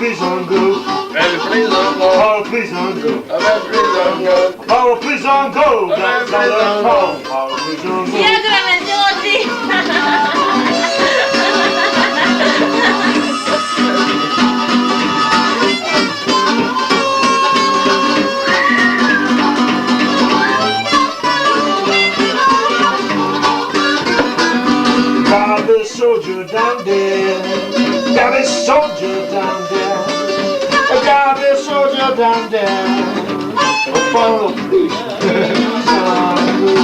please don't go. Baby, please don't go. Paula, please don't go. Baby, please don't go. Paula, please don't go. Baby, please don't go. Paula, please don't go. Я громадённый. Got this soldier down there. Got this soldier down there. Got this soldier down there. Paula, please don't go.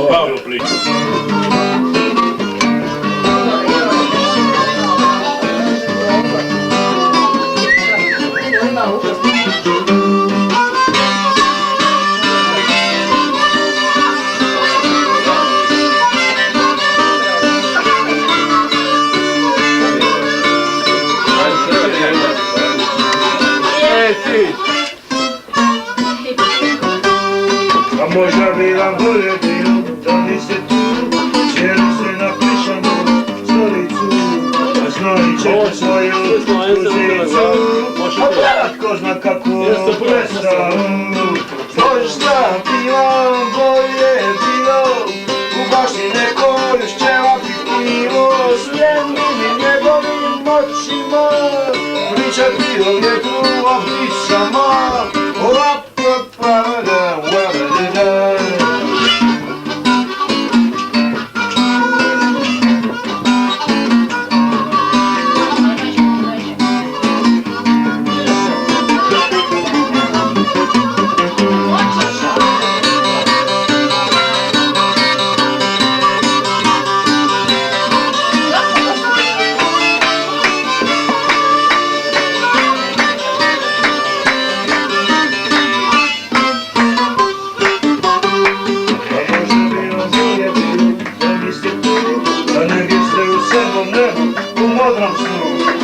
Paolo, please. A možda bila bolje bilo da niste tu. Sjeli ste na plišanu stolicu, a znali ćete svoju tuzicu. A brat ko zna kako prestao. Možda bila bolje bilo u bašni nekoj još ćevati pivo. S njenim njegovim očima priča bilo vjetru a pričama.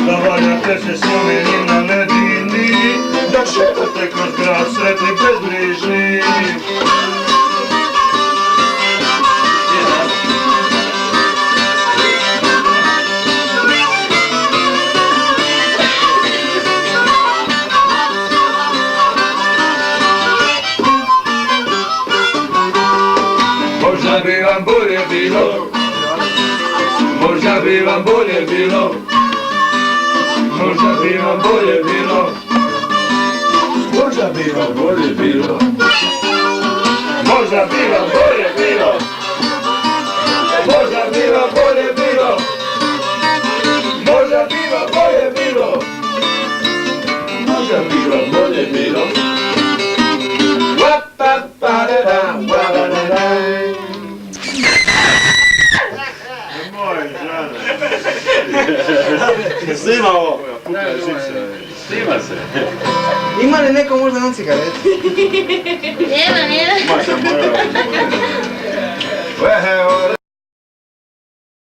Da valjate se slomeni na ledini, da šetate kroz grad sretni bezbrižni. Možda bi vam bolje bilo, možda bi vam bolje bilo. Možda bi vam bolje bilo, možda bi vam bolje bilo, možda bi vam bolje bilo, možda bi vam bolje bilo, možda bi vam bolje bilo, možda bi vam bolje bilo. Moj žena. Snima ovo. Snima se. Ima li neko možda na cigaretu? Nema. Ma sam morao.